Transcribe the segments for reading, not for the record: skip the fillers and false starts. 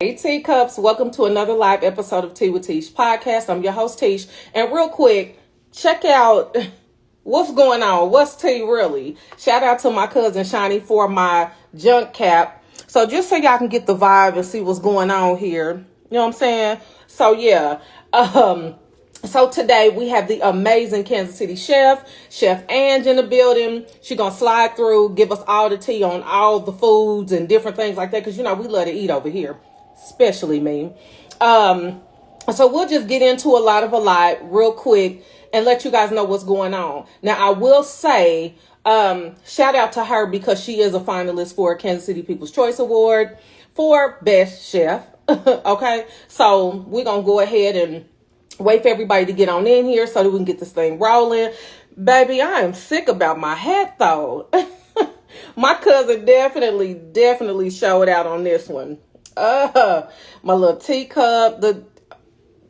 Hey teacups, welcome to another live episode of Tea with Teash podcast. I'm your host Teash, and real quick, check out what's going on. What's tea really? Shout out to my cousin Shani for my junk cap. So just so y'all can get the vibe and see what's going on here. You know what I'm saying? So yeah. Um so today we have the amazing Kansas City Chef Ange in the building. She gonna slide through, give us all the tea on all the foods and different things like that. Cause you know we love to eat over here, especially me. Um, so we'll just get into a lot real quick and let you guys know what's going on. Now I will say, shout out to her because she is a finalist for Kansas City People's Choice Award for Best Chef. Okay, so we're gonna go ahead and wait for everybody to get on in here so that we can get this thing rolling. Baby, I am sick about my hat though. My cousin definitely showed out on this one. My little teacup.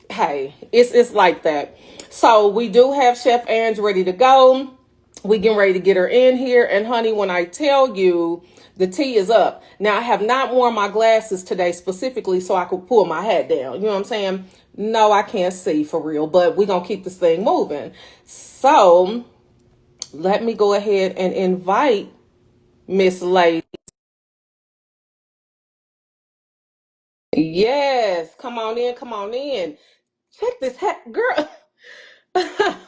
Hey, it's like that. So we do have Chef Ange ready to go. We getting ready to get her in here. And honey, when I tell you the tea is up. Now I have not worn my glasses today specifically so I could pull my hat down. You know what I'm saying? No, I can't see for real, but we're gonna keep this thing moving. So let me go ahead and invite Miss Lacey. Yes, come on in, come on in. Check this hat, girl.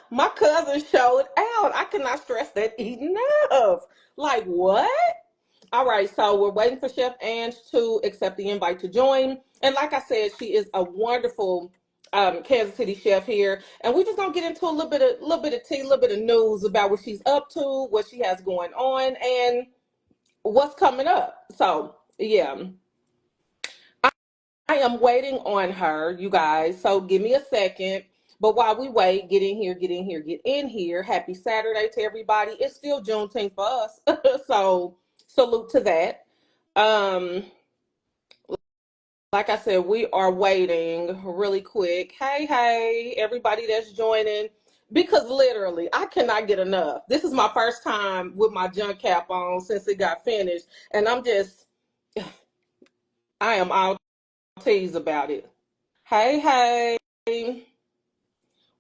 My cousin showed out. I cannot stress that enough. Like what? All right, so we're waiting for Chef Ange to accept the invite to join. And like I said, she is a wonderful Kansas City chef here, and we're just gonna get into a little bit of tea, a little bit of news about what she's up to, what she has going on, and what's coming up. So yeah, I am waiting on her, you guys. So give me a second. But while we wait, get in here, get in here, get in here. Happy Saturday to everybody. It's still Juneteenth for us. So salute to that. Um, like I said, we are waiting really quick. Hey, everybody that's joining. Because literally, I cannot get enough. This is my first time with my junk cap on since it got finished. And I am all teased about it. Hey,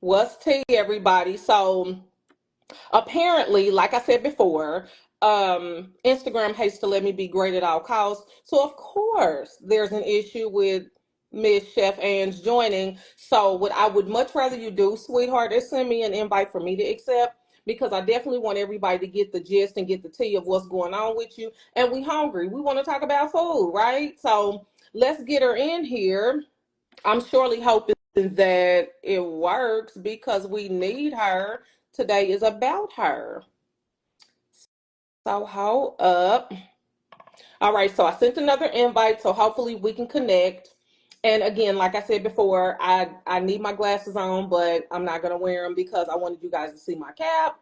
what's tea, everybody? So apparently, like I said before, Instagram hates to let me be great at all costs. So of course, there's an issue with Miss Chef Ange joining. So what I would much rather you do, sweetheart, is send me an invite for me to accept. Because I definitely want everybody to get the gist and get the tea of what's going on with you. And we hungry. We want to talk about food, right? So let's get her in here. I'm surely hoping that it works because we need her. Today is about her. So hold up. All right, so I sent another invite, so hopefully we can connect. And again, like I said before, I need my glasses on, but I'm not gonna wear them because I wanted you guys to see my cap.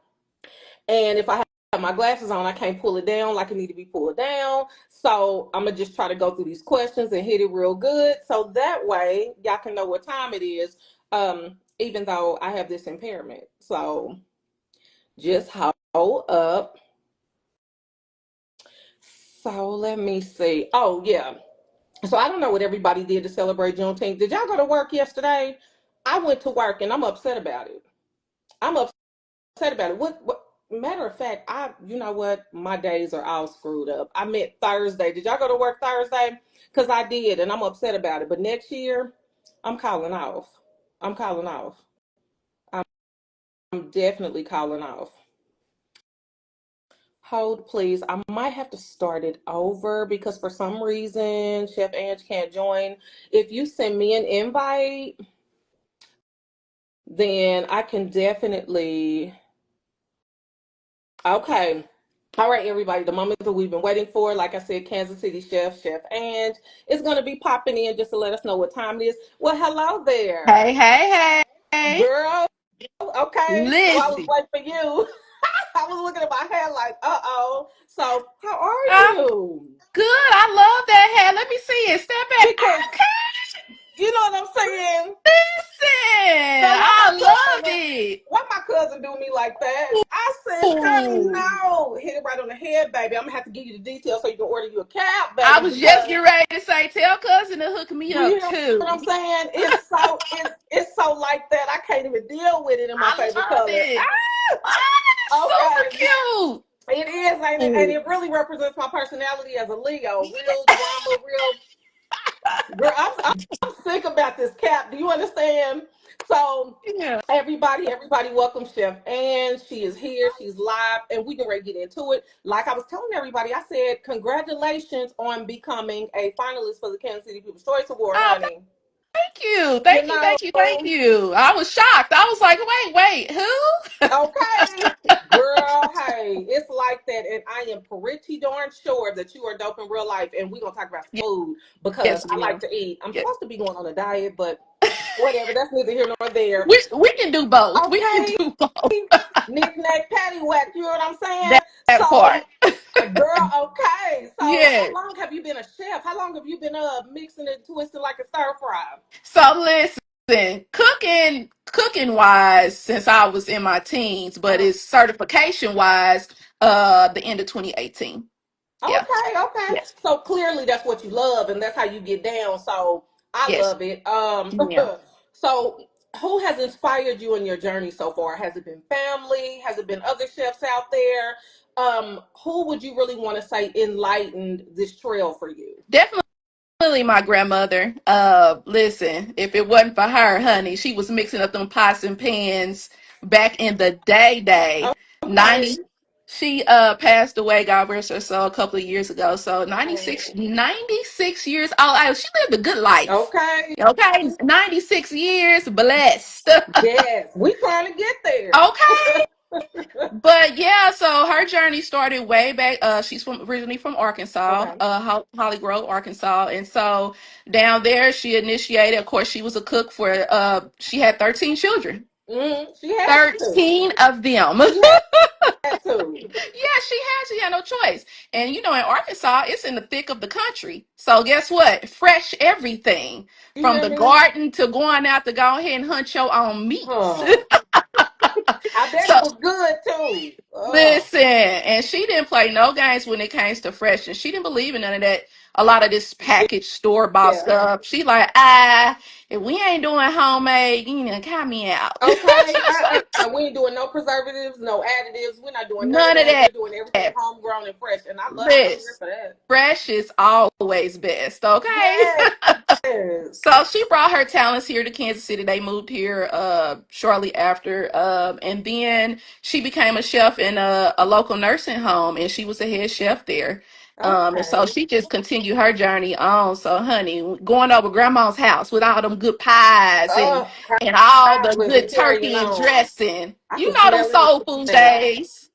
And if I have my glasses on, I can't pull it down like it need to be pulled down. So I'm gonna just try to go through these questions and hit it real good. So that way y'all can know what time it is. Even though I have this impairment. So just hold up. So let me see. Oh yeah. So I don't know what everybody did to celebrate Juneteenth. Did y'all go to work yesterday? I went to work and I'm upset about it. I'm upset about it. What matter of fact, you know what? My days are all screwed up. I meant Thursday. Did y'all go to work Thursday? Because I did, and I'm upset about it. But next year, I'm calling off. I'm calling off. I'm definitely calling off. Hold, please. I might have to start it over because for some reason Chef Ange can't join. If you send me an invite, then I can definitely. Okay. All right, everybody. The moment that we've been waiting for, like I said, Kansas City Chef Ange is going to be popping in just to let us know what time it is. Well, hello there, Hey. girl. Okay. While I was Listen, waiting for you, I was looking at my hair like, uh-oh. So, how are I'm you? good. I love that hair. Let me see it. Step back. Because Okay, you know what I'm saying. listen. Girl, I love it. why my cousin do me like that? I listen, honey, no. Hit it right on the head, baby. I'm gonna have to give you the details so you can order you a cab, I baby, was just because getting ready to say, tell cousin to hook me you up hear what too. I'm saying? It's so like that. I can't even deal with it in my I favorite love color. it. Ah, super Okay. cute. It is, ain't it? And it really represents my personality as a Leo. Real drama, real girl. I'm sick about this cap. Do you understand? So Yeah, everybody, welcome Chef Ann. She is here. She's live, and we can ready to get into it. Like I was telling everybody, I said congratulations on becoming a finalist for the Kansas City People's Choice Award, oh, honey. thank you. You Thank you. know, Thank you. Thank you. I was shocked. I was like, wait, who? okay, girl. Hey, it's like that, and I am pretty darn sure that you are dope in real life. And we're gonna talk about Yes, food because yes, I like ma'am. to eat. I'm Yes. supposed to be going on a diet, but whatever. That's neither here nor there. We can do both. We can Okay, do both. knick knack paddywhack. You know what I'm saying? That part. So, girl, okay. So, how Yeah. long have you been a chef? How long have you been mixing and twisting like a stir fry? So listen, cooking wise, since I was in my teens, but Uh, it's certification wise, the end of 2018. Yeah. okay. Yes. So clearly that's what you love and that's how you get down. So I Yes. love it. Yeah. So who has inspired you in your journey so far? Has it been family? Has it been other chefs out there? Who would you really want to say enlightened this trail for you? Definitely my grandmother. Listen, if it wasn't for her, honey, she was mixing up them pots and pans back in the day. Okay. 90 she passed away, God rest her soul, a couple of years ago. So Oh, 96 years old. She lived a good life. okay. Okay, 96 years blessed. Yes. We trying to get there. Okay. But yeah, so her journey started way back. She's from originally from Arkansas, Okay. Holly Grove, Arkansas, and so down there she initiated. Of course, she was a cook for. She had 13 children, She had to. 13 of them. She had to. Yeah, she had no choice. And you know, in Arkansas, it's in the thick of the country. So guess what? Fresh everything You from hear the me? garden to going out to go ahead and hunt your own meats. Huh. I bet it So was good too. Oh, listen, and she didn't play no games when it came to fresh, and she didn't believe in none of that. A lot of this packaged store bought yeah. stuff. She like, if we ain't doing homemade, you know, count me out. Okay. We ain't doing no preservatives, no additives. We're not doing none of None of that. We're that. doing everything homegrown and fresh. And I'm here This for that. fresh is always best, okay? Yes. So she brought her talents here to Kansas City. They moved here shortly after. And then she became a chef in a local nursing home, and she was a head chef there. And so Okay. she just continued her journey on. So, honey, going over grandma's house with all them good pies and all the Listen, good carrying turkey and on. dressing. I You can know them smell it soul food now. days.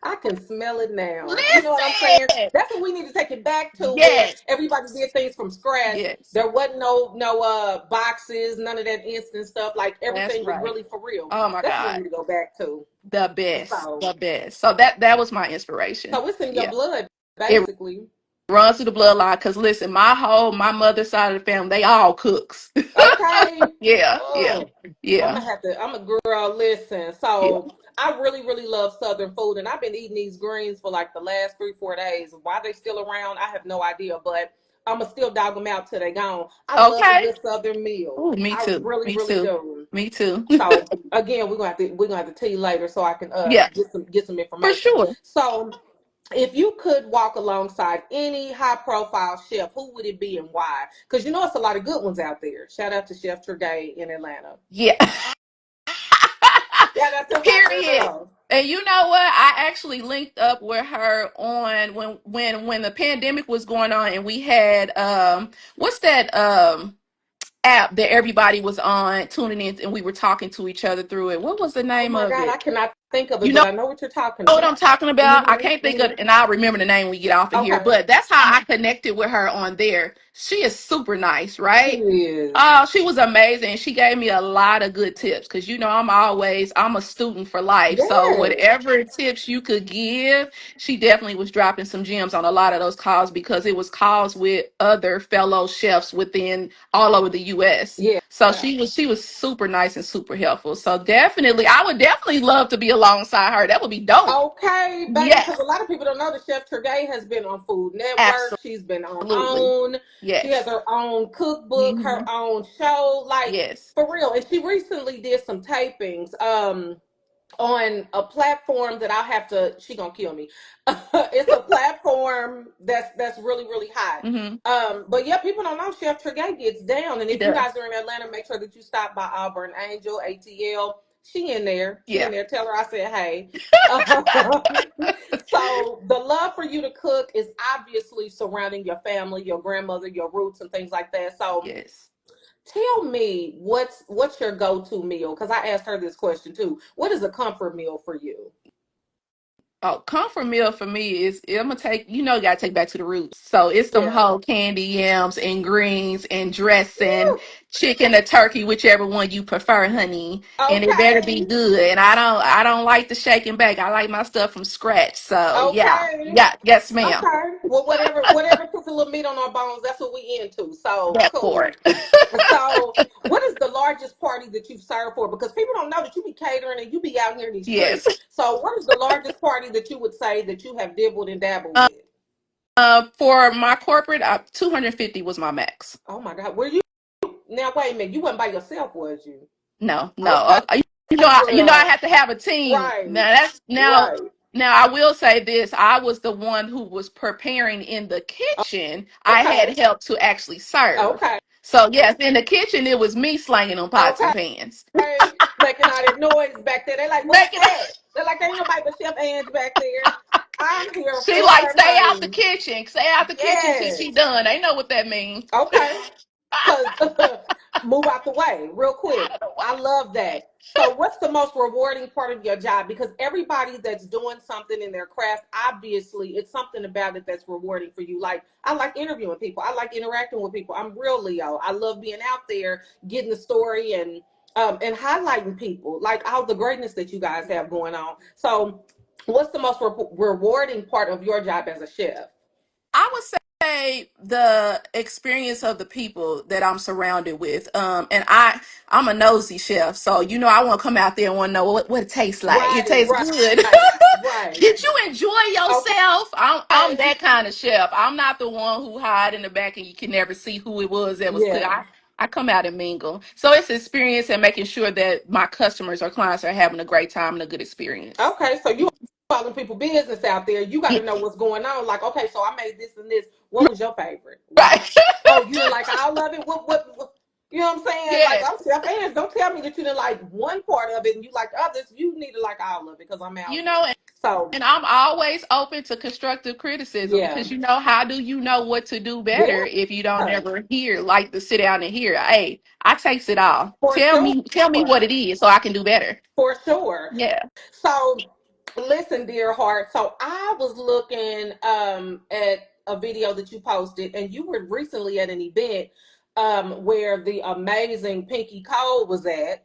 I can smell it now. You know what I'm saying? Listen. That's what we need to take it back to where Yes. everybody did things from scratch. Yes. There wasn't no boxes, none of that instant stuff. Like That's everything was right. really for real. Oh my That's what we God. need to go back to. The best. So The best. So that was my inspiration. so it's in your Yeah. blood, It basically. runs through the bloodline because listen, my mother's side of the family, they all cooks. Okay. Yeah. Oh, Yeah. I'm a girl, listen. Yeah. So I really, really love Southern food. And I've been eating these greens for like the last 3, 4 days. Why they still around, I have no idea. But I'ma still dog them out till they gone. I love a Okay. good Southern meal. Oh, me I too. really, Me really too. do. Me too. So again, we're gonna have to tell you later so I can Yeah, get some for information. sure. So if you could walk alongside any high profile chef, who would it be and why? Because you know it's a lot of good ones out there. Shout out to Chef Tregay in Atlanta. Yeah. Shout out to my Period. girl. And you know what? I actually linked up with her on when the pandemic was going on and we had what's that app that everybody was on tuning in and we were talking to each other through it. What was the Oh name my of God, I it? cannot think of it, You but know I know what you're talking what I'm about. talking about? I can't think of Hmm. it, and I'll remember the name when we get off of here. Okay, But that's how I connected with her on there. She is super nice, she right? is. Oh, she was amazing. She gave me a lot of good tips because you know I'm a student for life. So Yes, whatever tips you could give, she definitely was dropping some gems on a lot of those calls because it was calls with other fellow chefs within all over the US. yeah. So she was super nice and super helpful. So definitely I would definitely love to be alongside her. That would be dope. Okay, baby, Yeah, because a lot of people don't know that Chef Turgay has been on Food Network. She's been on absolutely. OWN. She has Yes. her own cookbook, her Hmm. own show, like Yes. for real. And she recently did some tapings. On a platform that I'll have to, she gonna kill me. It's a platform that's really really hot. Hmm. But yeah, people don't know Chef Tregay gets down, and He if you guys does. are in Atlanta, make sure that you stop by Auburn Angel ATL. She in there. She in Yeah. there. Tell her I said hey. So the love for you to cook is obviously surrounding your family, your grandmother, your roots, and things like that. So Yes. tell me what's your go-to meal? Because I asked her this question too. What is a comfort meal for you? Oh, comfort meal for me is I'm gonna take, you gotta take back to the roots. So it's them Yeah. whole candy yams and greens and dressing, chicken or turkey, whichever one you prefer, honey. And it better be Okay. good. And I don't like the shake and bake. I like my stuff from scratch. So yeah. Okay. Yeah, yes, ma'am. Okay. Well, whatever puts a little meat on our bones, that's what we into. So That cool. part. So, what is the largest party that you've served for? Because people don't know that you be catering and you be out here in these Yes. streets. So, what is the largest party that you would say that you have dibbled and dabbled Uh, with? for my corporate, 250 was my max. Oh my God, were you now? Wait a minute, you wasn't by yourself, was you? No, no. Okay, I girl. have to have a team. Right, Now that's now. right. Now I will say this: I was the one who was preparing in the kitchen. I Okay, had help to actually serve. okay, So yes, in the kitchen it was me slanging on pots and okay. pans, Making all that noise back there. They're like, "What's making. that?" They're like, "Ain't nobody but Chef Ange back there." I'm here She for like it, stay out the honey. kitchen, stay out the kitchen till she Yes. done. They know what that means. Okay. Cause move out the way real Out quick. of the I way. love that. So what's the most rewarding part of your job? Because everybody that's doing something in their craft, obviously it's something about it that's rewarding for you. Like I like interviewing people. I like interacting with people. I'm real Leo. I love being out there, getting the story and highlighting people, like all the greatness that you guys have going on. So what's the most rewarding part of your job as a chef? I would say the experience of the people that I'm surrounded with. And I'm a nosy chef, so I want to come out there and want to know what it tastes like. It Right, tastes good. right, right. Did you enjoy yourself? I'm Okay. that kind of chef. I'm not the one who hide in the back and you can never see who it was that was cooking. Yeah. I come out and mingle. So it's experience and making sure that my customers or clients are having a great time and a good experience. Okay. So you calling people business out there. You got Yeah, to know what's going on. Like, okay, so I made this and this. What was your favorite? Why? right. Oh, you didn't like all of it. What you know what I'm saying? Like, Yeah. I'm self fans. Don't tell me that you didn't like one part of it and you like others. You need to like all of it because I'm out You here. know, So and I'm always open to constructive criticism yeah, because how do you know what to do better yeah, if you don't ever hear, like to sit down and hear, hey, I taste it all. for sure, Tell me what it is so I can do better. for sure. Yeah. So, listen, dear heart. So I was looking at a video that you posted, and you were recently at an event where the amazing Pinky Cole was at.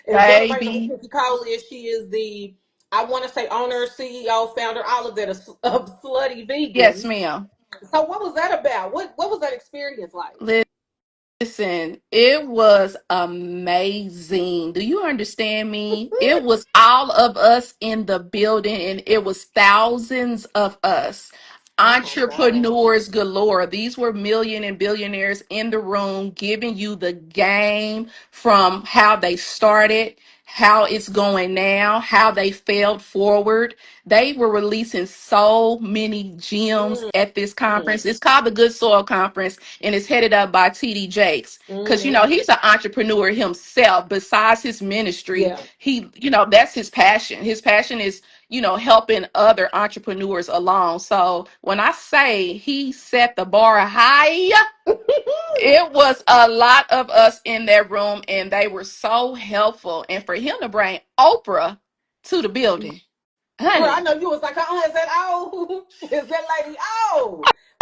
If y'all nobody know who Baby. Pinky Cole is, she is the I want to say owner, CEO, founder, all of that of Slutty Yes, Vegans. ma'am. So what was that about? What was that experience like? Listen, it was amazing. Do you understand me? It was all of us in the building, and it was thousands of us. Oh my God. Entrepreneurs galore. These were million and billionaires in the room giving you the game from how they started, how it's going now, how they failed forward. They were releasing so many gems Mm, at this mm, conference. It's called the Good Soil Conference and it's headed up by TD Jakes because mm. he's an entrepreneur himself. Besides his ministry, Yeah. that's his passion. His passion is helping other entrepreneurs along. So when I say he set the bar high, it was a lot of us in that room and they were so helpful. And for him to bring Oprah to the building, Girl, I honey, know you was like, is that is that lady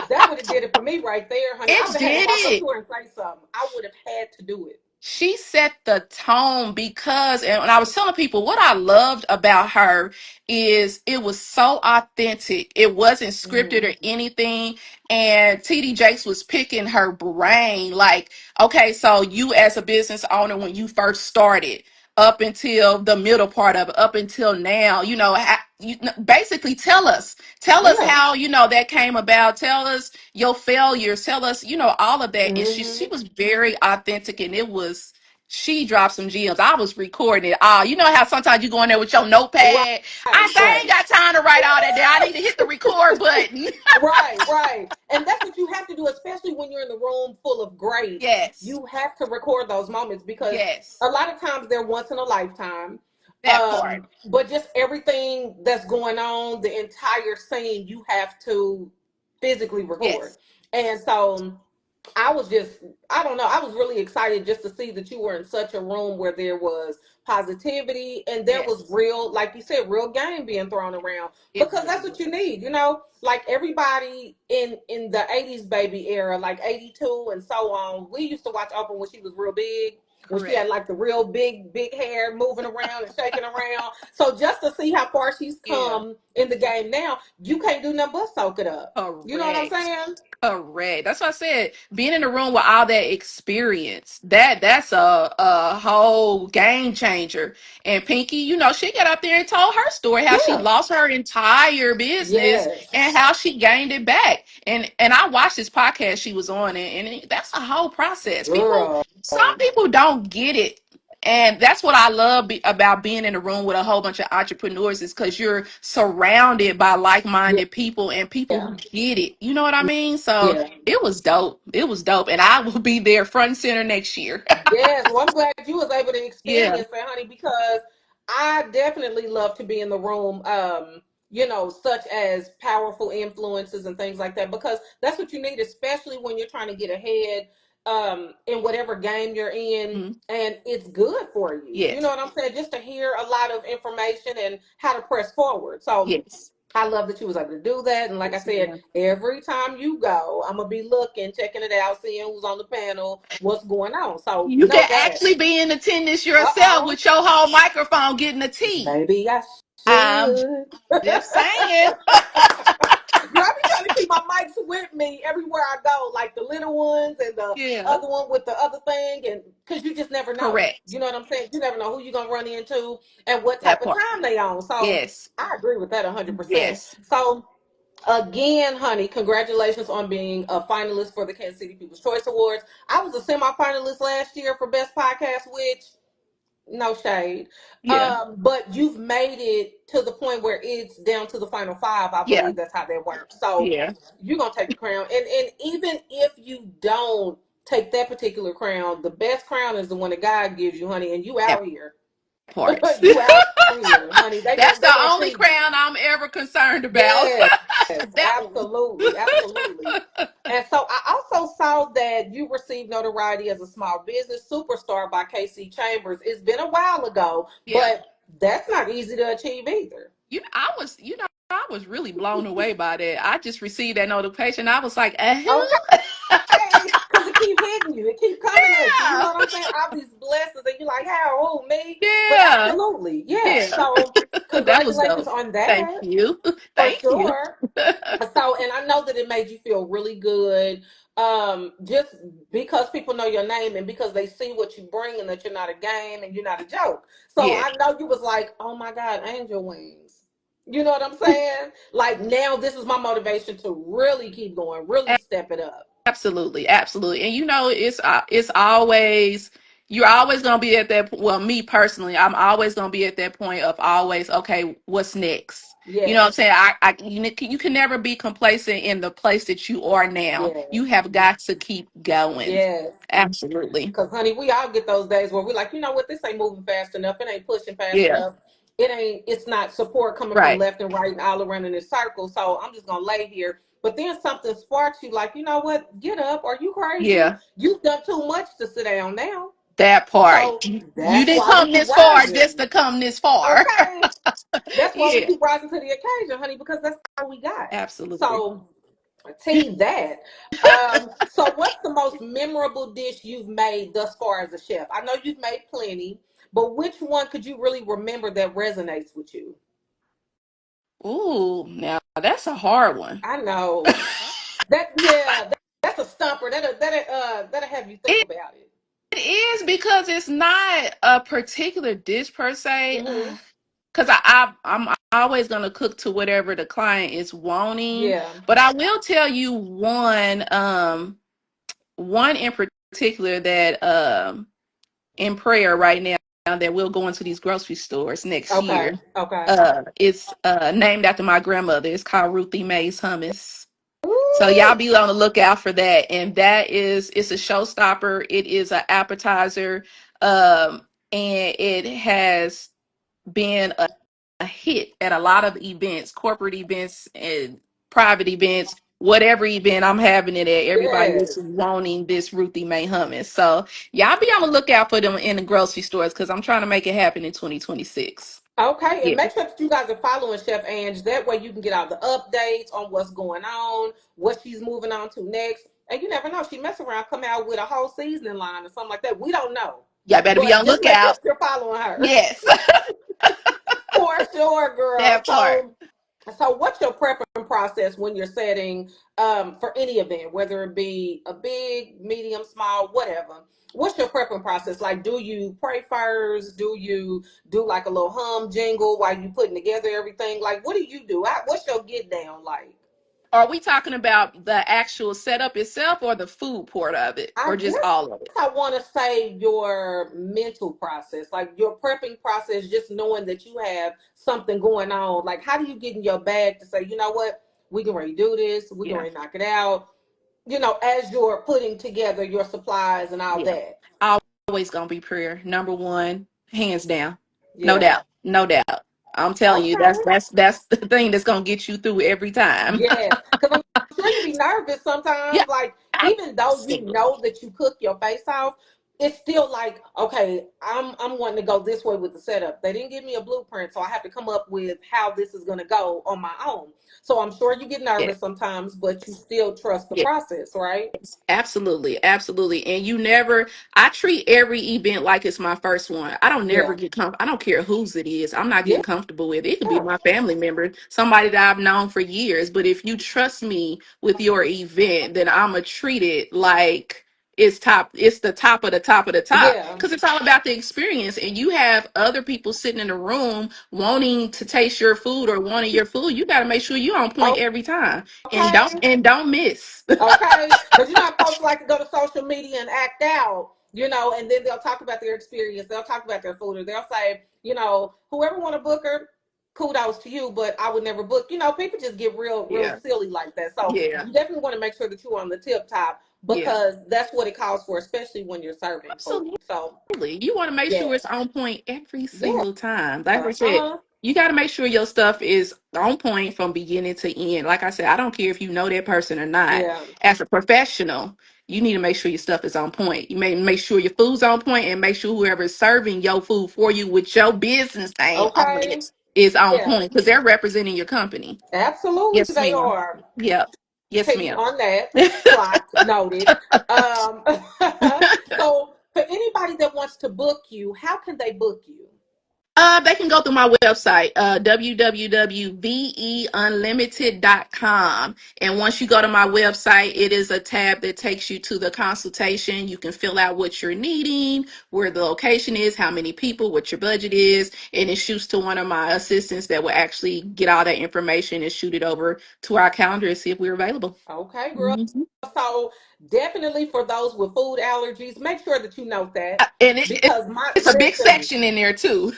that would have did it for me right there, honey. I it would have had to did walk up it. to her and say something. I would have had to do it. She set the tone because, and when I was telling people what I loved about her is it was so authentic. It wasn't scripted Mm-hmm. or anything. And TD Jakes was picking her brain like, okay, so you as a business owner, when you first started, up until the middle part of it, up until now. Basically tell us Yeah. how that came about. Tell us your failures. Tell us all of that. And she Hmm. was very authentic, and it was. She dropped some gems. I was recording it. You know how sometimes you go in there with your Right, notepad. I say I right. ain't got time to write all that down. I need to hit the record button. Right, right. And that's what you have to do, especially when you're in the room full of greats. Yes. You have to record those moments because Yes. a lot of times they're once in a lifetime. That part. But just everything that's going on, the entire scene, you have to physically record. Yes. And so I was just, I don't know, I was really excited just to see that you were in such a room where there was positivity and there was Yes. real, like you said, real game being thrown around It because really that's what you was. need, like everybody in the 80s baby era, like 82 and so on. We used to watch Oprah when she was real big, when she had Correct. like the real big hair moving around and shaking around. So just to see how far she's Yeah. come in the game now, you can't do nothing but soak it up. You know what I'm Correct. saying? Correct. That's what I said. Being in the room with all that experience, that's a whole game changer. And Pinky, she got up there and told her story, how she Yeah. lost her entire business Yes. and how she gained it back. And I watched this podcast she was on, and that's a whole process. Girl. Some people don't get it. And that's what I love about being in a room with a whole bunch of entrepreneurs, is because you're surrounded by Yeah. like-minded people and people who get it. You know what I mean? So Yeah. it was dope. It was dope. And I will be there front and center next year. Yes. Well, I'm glad you was able to Yeah. experience that, honey, because I definitely love to be in the room, such as powerful influences and things like that, because that's what you need, especially when you're trying to get ahead in whatever game you're in. Mhm. And it's good for you. You know Yes. what I'm saying? Just to hear a lot of information and how to press forward. So Yes. I love that you was able to do that. And like I Yes, said, ma'am. every time you go, I'm gonna be looking, checking it out, seeing who's on the panel, what's going on. So You know can that. actually be in attendance Uh yourself oh. with your whole microphone getting a tea. Maybe I I'm should. just saying. Girl, I be trying to keep my mics with me everywhere I go, like the little ones and the Yeah. other one with the other thing, and because you just never know. Correct. You know what I'm saying? You never know who you're gonna run into and what type That of part. time they on. So Yes. I agree with that 100%. Yes. So again, honey, congratulations on being a finalist for the Kansas City People's Choice Awards. I was a semi-finalist last year for Best Podcast, which no shade. Yeah. But you've made it to the point where it's down to the final five. I Yeah. believe that's how that works. So Yeah. you're gonna take the crown. And even if you don't take that particular crown, the best crown is the one that God gives you, honey, and you That out here. part. You out here, honey. They That's gonna the they gonna only see you. crown I'm ever concerned about. Yes, That one. absolutely, absolutely. And so I also saw that you received notoriety as a small business superstar by KC Chambers. It's been a while ago, Yeah. but that's not easy to achieve either. I was really blown away by that. I just received that notification. I was like, Okay, because it keep hitting you, it keep coming at you. You know yeah. what I'm saying? All these blessings, and you're like, "How? Oh, me?" But Yeah. absolutely, yeah. Yeah. So That was congratulations dope. on Thank that you. for Thank you. sure. So, and I know that it made you feel really good, just because people know your name and because they see what you bring and that you're not a game and you're not a joke. So Yeah. I know you was like, oh my God, angel wings. You know what I'm saying? Like now this is my motivation to really keep going, really step it up. Absolutely, absolutely. And it's always, you're always gonna be at that. Well, me personally, I'm always gonna be at that point of always, okay, what's next? You know what I'm Yes, saying? You can never be complacent in the place that you are now. yes, You have got to keep going. yes. Absolutely. Cause honey, we all get those days where we're like, you know what, this ain't moving fast enough. It ain't pushing fast Yeah. enough. It ain't. It's not support coming from Right. left and right and all around in a circle. So I'm just gonna lay here. But then something sparks you, like, you know what? Get up. Are you crazy? Yeah. You've done too much to sit down now. That part. So You that's didn't why we come keep this far just rising. to come this far. Okay. That's why we Yeah. keep rising to the occasion, honey, because that's all we got. Absolutely. So team that. So what's the most memorable dish you've made thus far as a chef? I know you've made plenty, but which one could you really remember that resonates with you? Ooh, now that's a hard one. I know that. Yeah, that's a stumper. That'll have you think It about it. It is because it's not a particular dish per se. Mm-hmm. Because I'm always gonna cook to whatever the client is wanting. Yeah. But I will tell you one in particular that in prayer right now that we'll go into these grocery stores next Okay. year. Okay. It's named after my grandmother. It's called Ruthie Mae's Hummus. So y'all Ooh, be on the lookout for that. And it's a showstopper. It is an appetizer. And it has been a hit at a lot of events, corporate events and private events, whatever event I'm having it at. Everybody is yes. wanting this Ruthie Mae hummus. So y'all be on the lookout for them in the grocery stores because I'm trying to make it happen in 2026. Okay, and Yeah. make sure that you guys are following Chef Ange. That way you can get all the updates on what's going on, what she's moving on to next. And you never know, she mess around, come out with a whole seasoning line or something like that. We don't know. Y'all better be But on just make sure lookout. that you're following her. Yes. For sure, girl. That part. So what's your prepping process when you're setting for any event, whether it be a big, medium, small, whatever? What's your prepping process? Like, do you pray first? Do you do like a little hum jingle while you putting together everything? Like, what do you do? What's your get down like? Are we talking about the actual setup itself or the food part of it I or just guess all of it? I want to say your mental process, like your prepping process, just knowing that you have something going on. Like, how do you get in your bag to say, you know what, we can ready to do this, we can Yeah. ready to knock it out, as you're putting together your supplies and all Yeah. that. Always gonna be prayer. Number one, hands down. No Yeah. doubt. No doubt. I'm telling you, Okay. that's the thing that's gonna get you through every time. Yes. Because I'm sure you be nervous Yeah, sometimes. Like, even though you absolutely. know that you cook your face off, it's still like, okay, I'm wanting to go this way with the setup. They didn't give me a blueprint, so I have to come up with how this is gonna go on my own. So I'm sure you get Yeah. nervous sometimes, but you still trust the Yeah. process, right? Absolutely, absolutely. And you never, I treat every event like it's my first one. I don't never Yeah. get I don't care whose it is. I'm not Yeah. getting comfortable with it. It could be my family member, somebody that I've known for years. But if you trust me with your event, then I'm gonna treat it like it's the top of the top of the top. Yeah. Because it's all about the experience. And you have other people sitting in the room wanting to taste your food or wanting your food. You gotta make sure you're on point every time. And Okay. don't miss. Okay, because you know how folks like to go to social media and act out, and then they'll talk about their experience, they'll talk about their food, or they'll say, whoever want to book her, kudos to you, but I would never book. People just get real, real Yeah. silly like that. So Yeah. you definitely want to make sure that you're on the tip top Yeah. because that's what it calls for, especially when you're serving food. Absolutely. So You want to make yeah, sure it's on point every yeah, single time. Like I said, uh-huh, you got to make sure your stuff is on point from beginning to end. Like I said, I don't care if you know that person or not. yeah, As a professional, you need to make sure your stuff is on point. You may make sure your food's on point and make sure whoever is serving your food for you with your business name on okay, it is on yeah, point because they're representing your company. absolutely, Yes, they ma'am. are. Yep. Yes, Piggy ma'am. on that. Clocked, noted. Um, so for anybody that wants to book you, how can they book you? They can go through my website, www.veunlimited.com. And once you go to my website, it is a tab that takes you to the consultation. You can fill out what you're needing, where the location is, how many people, what your budget is, and it shoots to one of my assistants that will actually get all that information and shoot it over to our calendar and see if we're available. Okay, girl. Mhm. So definitely for those with food allergies, make sure that you note that And because my it's a big listen, section in there too.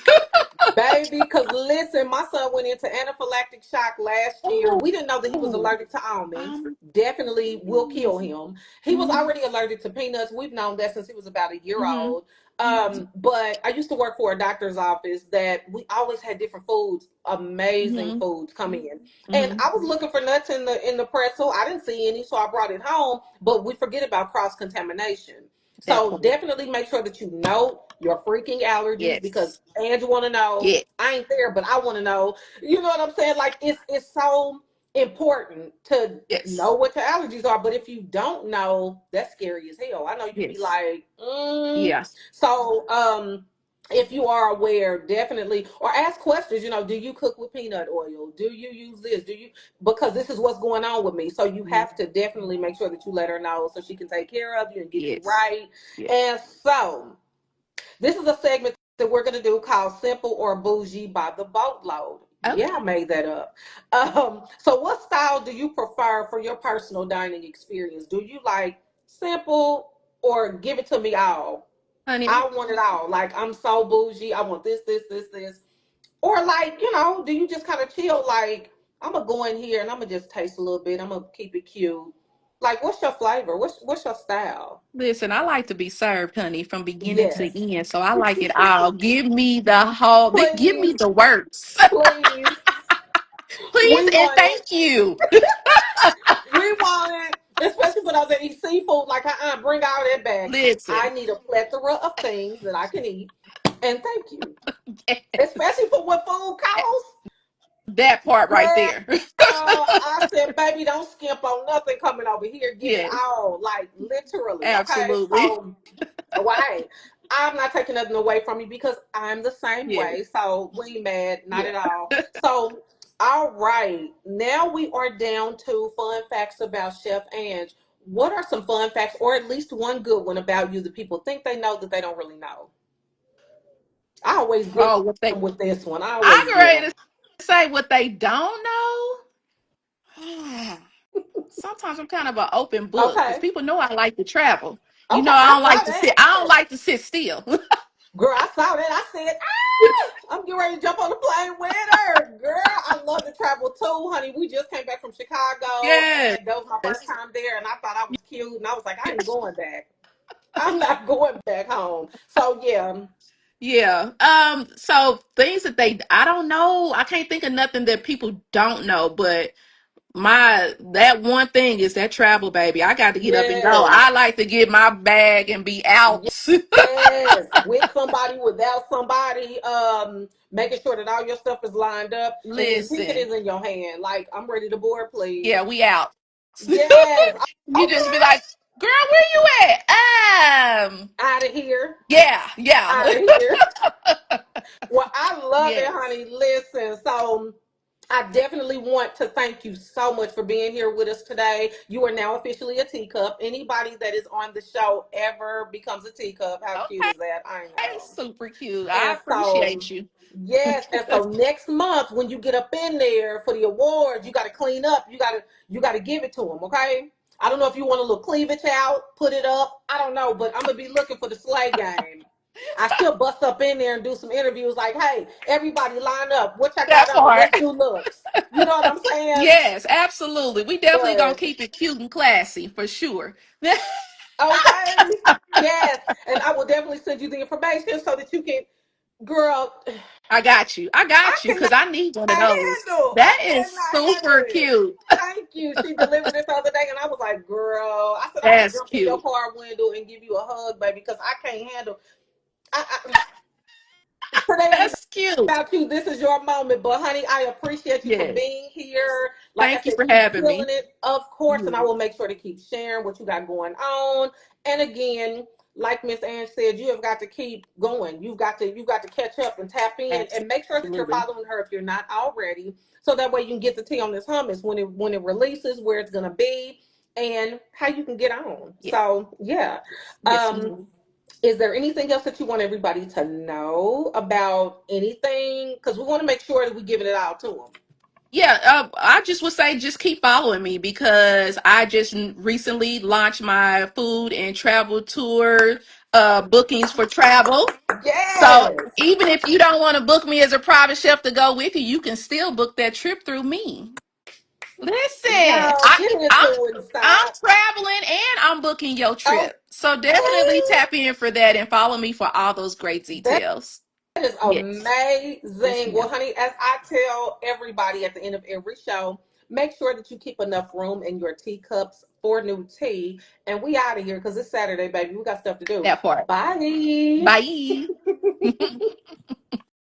baby, because listen, my son went into anaphylactic shock last year. We didn't know that he was Oh, allergic to almonds. um, Definitely will kill mhm, him. He was already allergic to peanuts. We've known that since he was about a year mhm, old. But I used to work for a doctor's office that we always had different foods, amazing mhm, foods come in. And mhm. I was looking for nuts in the pretzel. I didn't see any, so I brought it home. But we forget about cross contamination. That So part. definitely make sure that you know your freaking allergies because Yes. Andrew want to know. Yes. I ain't there, but I want to know. You know what I'm saying? Like it's so important to Yes. know what your allergies are. But if you don't know, that's scary as hell. I know you'd be Yes. like, Yeah. so if you are aware, definitely, or ask questions. Do you cook with peanut oil? Do you use this? Do you, because this is what's going on with me. So you Mhm. have to definitely make sure that you let her know so she can take care of you and get you Yes. right. Yeah. And so this is a segment that we're going to do called Simple or Bougie by the Boatload. Yeah, Okay. I made that up. So what style do you prefer for your personal dining experience? Do you like simple or give it to me all? Honey, I want it all. Like, I'm so bougie. I want this, this, this, this. Or like, do you just kind of chill? Like, I'm gonna go in here and I'm gonna just taste a little bit. I'm gonna keep it cute. Like, what's your flavor? What's your style? listen, I like to be served, honey, from beginning Yes, to end. So I like it all. Give me the whole, give me please, the works. please. Please We and want it. thank you. We want it. Especially when I was eating seafood. Like, bring all that back. I Listen, need a plethora of things that I can eat. And thank you. Especially for what food costs. that part right Girl, there. I said, baby, don't skimp on nothing coming over here. Give it Yes, all, like literally. Okay, absolutely. so why? I'm not taking nothing away from you because I'm the same Yes, way. So we ain't mad, not yeah. at all. So, all right, now we are down to fun facts about Chef Ange. What are some fun facts, or at least one good one about you that people think they know that they don't really know? I always get Oh, what they, them with this one. I I'm always get ready them. to say what they don't know. Sometimes I'm kind of an open book because Okay, people know I like to travel. okay, I I don't saw like to that. sit. I don't like to sit still. Girl, I saw that. I said, I'm getting ready to jump on the plane with her. Girl, I love to travel too, honey. We just came back from Chicago Yes. and that was my first time there and I thought I was cute and I was like, I ain't going back. I'm not going back home. So yeah. Yeah. So things that I don't know. I can't think of nothing that people don't know, but that one thing is that travel, baby. I got to get up and go. Yes. I like to get my bag and be out. Yes. With somebody, without somebody, making sure that all your stuff is lined up and your ticket Listen. is in your hand. Like, I'm ready to board, please. Yeah, we out. Yes. You just be Okay. like, girl, where you at? Out of here. Yeah, yeah. Out of here. Well, I love it, Yes. honey. Listen, so I definitely want to thank you so much for being here with us today. You are now officially a teacup. Anybody that is on the show ever becomes a teacup. How cute Okay. is that? I know. Super cute. I And so, appreciate you. yes, and so next month when you get up in there for the awards, you got to clean up. You got to give it to them, okay? I don't know if you want a little cleavage out, put it up. I don't know, but I'm gonna be looking for the slay game. I should bust up in there and do some interviews like, hey, everybody line up. What y'all got That on? part. Let's do looks. You know what I'm saying? Yes, absolutely. We definitely gonna But keep it cute and classy for sure. okay. Yes. And I will definitely send you the information so that you can, girl, I got you. I I got you cannot because I need one of those. handle. I That is cannot handle super it. cute. Thank you. She delivered this the other day, and I was like, "Girl," I said, "I'm gonna That's jump in your cute. car window and give you a hug, baby, because I can't handle." I, today ain't That's cute. about you. This is your moment. But honey, I appreciate you for Yes. being here. Like I Thank you said, for keep having killing me. it, of course, and I Yes. will make sure to keep sharing what you got going on. And again, like Miss Ange said, you have got to keep going. You've got to catch up and tap in and make sure that you're Absolutely. following her if you're not already. So that way you can get the tea on this hummus when it releases, where it's gonna be, and how you can get on. Yes. So yeah. Yes, Um ma'am. is there anything else that you want everybody to know about anything? Because we want to make sure that we're giving it all to them. Yeah, I just would say just keep following me because I just recently launched my food and travel tour bookings for travel. So Yes. even if you don't want to book me as a private chef to go with you, you can still book that trip through me. Listen, Y'all get into it and I'm stop. traveling and I'm booking your Okay. trip. So definitely tap in for that and follow me for all those great That details. is Yes. Yes, amazing. Well, ma'am. honey, as I tell everybody at the end of every show, make sure that you keep enough room in your teacups for new tea. And we out of here because it's Saturday, baby. We got stuff to do. That part. Bye. Bye.